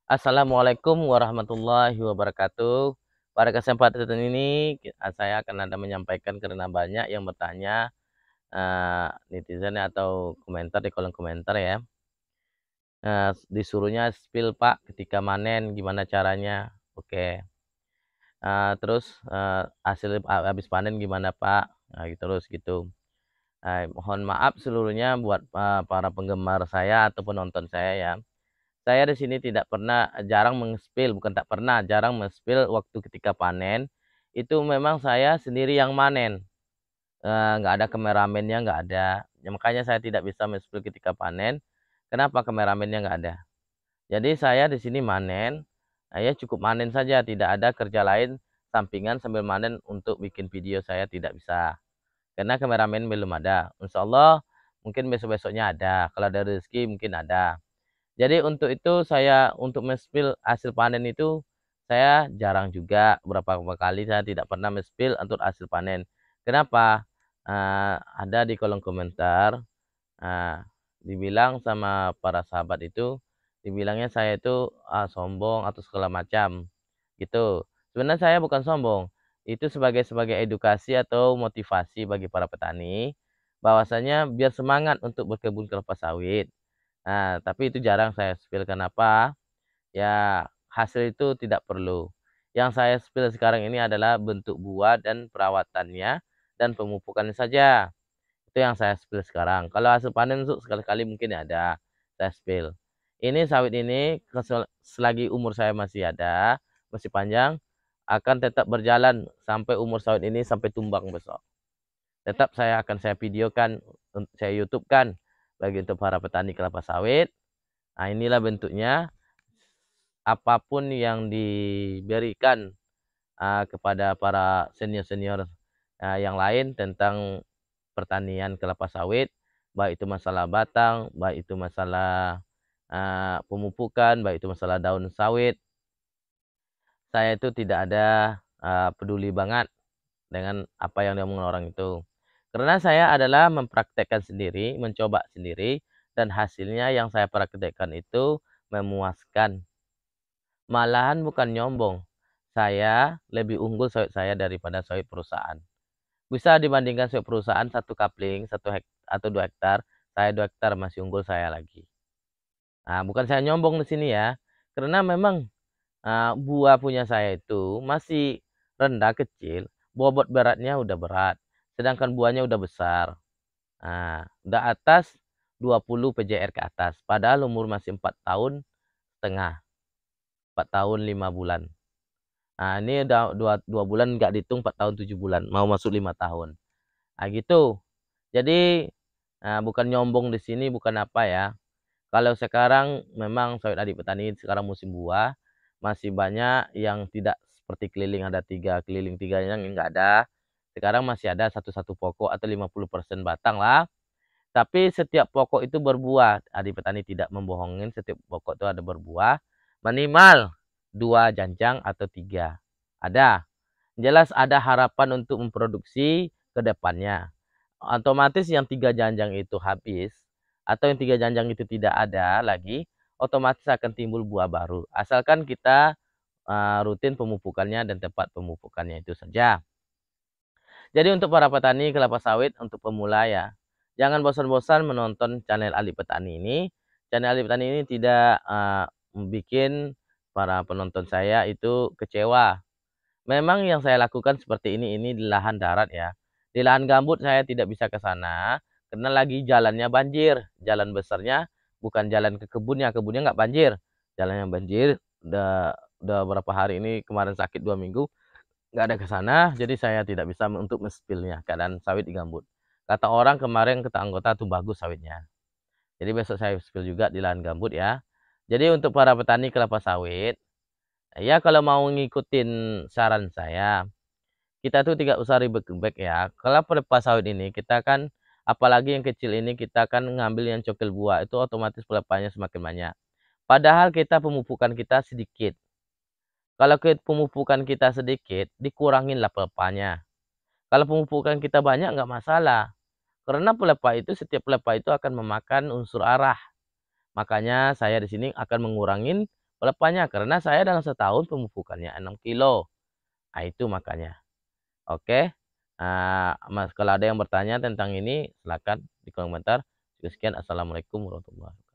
Assalamualaikum warahmatullahi wabarakatuh. Pada kesempatan ini saya akan ada menyampaikan karena banyak yang bertanya netizen atau komentar di kolom komentar ya. Disuruhnya spill Pak ketika manen gimana caranya? Oke. Terus hasil habis panen gimana Pak? Nah, gitu terus gitu. Mohon maaf seluruhnya buat para penggemar saya atau penonton saya ya. Saya di sini tidak pernah jarang meng-spill, bukan tak pernah, jarang men-spill waktu ketika panen. Itu memang saya sendiri yang manen, nggak ada kameramennya, nggak ada. Ya, makanya saya tidak bisa men-spill ketika panen. Kenapa kameramennya nggak ada? Jadi saya di sini manen, ya cukup manen saja, tidak ada kerja lain sampingan sambil manen untuk bikin video saya tidak bisa. Karena kameramen belum ada. Insya Allah mungkin besok-besoknya ada. Kalau ada rezeki mungkin ada. Jadi untuk itu saya untuk men-spill hasil panen itu saya jarang juga, beberapa kali saya tidak pernah men-spill untuk hasil panen. Kenapa? Ada di kolom komentar, eee, dibilang sama para sahabat itu, dibilangnya saya itu, sombong atau segala macam, gitu. Sebenarnya saya bukan sombong, itu sebagai edukasi atau motivasi bagi para petani, bahwasanya biar semangat untuk berkebun kelapa sawit. Nah, tapi itu jarang saya spill, kenapa? Ya, hasil itu tidak perlu. Yang saya spill sekarang ini adalah bentuk buah dan perawatannya dan pemupukannya saja. Itu yang saya spill sekarang. Kalau hasil panen untuk sekali-kali mungkin ada saya spill. Ini sawit ini selagi umur saya masih ada, masih panjang, akan tetap berjalan sampai umur sawit ini sampai tumbang besok. Tetap saya videokan, saya YouTube-kan bagi untuk para petani kelapa sawit. Nah, inilah bentuknya. Apapun yang diberikan kepada para senior-senior yang lain tentang pertanian kelapa sawit, baik itu masalah batang, baik itu masalah pemupukan, baik itu masalah daun sawit, saya itu tidak ada peduli banget dengan apa yang diomongin orang itu. Karena saya adalah mempraktekkan sendiri, mencoba sendiri, dan hasilnya yang saya praktekkan itu memuaskan. Malahan bukan nyombong, saya lebih unggul sawit saya daripada sawit perusahaan. Bisa dibandingkan sawit perusahaan 1 kapling, 1 atau 2 hektar, saya 2 hektar masih unggul saya lagi. Nah, bukan saya nyombong di sini ya, karena memang buah punya saya itu masih rendah, kecil, bobot beratnya udah berat, sedangkan buahnya udah besar. Nah, udah atas 20 PJR ke atas, padahal umur masih 4 tahun setengah, 4 tahun 5 bulan. Nah, ini udah 2 bulan nggak dihitung 4 tahun 7 bulan, mau masuk 5 tahun. Nah, gitu. Jadi, bukan nyombong di sini, bukan apa ya. Kalau sekarang memang sawit adik petani sekarang musim buah, masih banyak yang tidak seperti keliling ada 3 keliling 3 yang enggak ada. Sekarang masih ada satu pokok atau 50% batang lah. Tapi setiap pokok itu berbuah. Adik petani tidak membohongin, setiap pokok itu ada berbuah. Minimal 2 janjang atau 3. Ada. Jelas ada harapan untuk memproduksi ke depannya. Otomatis yang 3 janjang itu habis, atau yang 3 janjang itu tidak ada lagi, otomatis akan timbul buah baru. Asalkan kita rutin pemupukannya dan tempat pemupukannya itu saja. Jadi untuk para petani kelapa sawit untuk pemula ya, jangan bosan-bosan menonton channel Ali Petani ini. Channel Ali Petani ini tidak bikin para penonton saya itu kecewa. Memang yang saya lakukan seperti ini di lahan darat ya. Di lahan gambut saya tidak bisa ke sana karena lagi jalannya banjir. Jalan besarnya bukan jalan ke kebunnya nggak banjir. Jalannya banjir. Udah berapa hari ini, kemarin sakit 2 minggu nggak ada ke sana, jadi saya tidak bisa untuk men-spill-nya keadaan sawit di gambut. Kata orang kemarin, kata anggota tuh bagus sawitnya. Jadi besok saya spill juga di lahan gambut ya. Jadi untuk para petani kelapa sawit, ya kalau mau ngikutin saran saya, kita tuh tidak usah ribet-ribet ya. Kalau pelepah sawit ini kita kan, apalagi yang kecil ini kita kan ngambil yang cokil buah, itu otomatis pelepahnya semakin banyak. Padahal kita pemupukan kita sedikit. Kalau pemupukan kita sedikit, dikuranginlah pelepahnya. Kalau pemupukan kita banyak nggak masalah. Karena pelepah itu, setiap pelepah itu akan memakan unsur arah. Makanya saya di sini akan mengurangin Berapanya? Karena saya dalam setahun pemupukannya 6 kilo. Nah, itu makanya. Oke. Mas, kalau ada yang bertanya tentang ini, silakan di komentar. Sekian, assalamualaikum warahmatullahi wabarakatuh.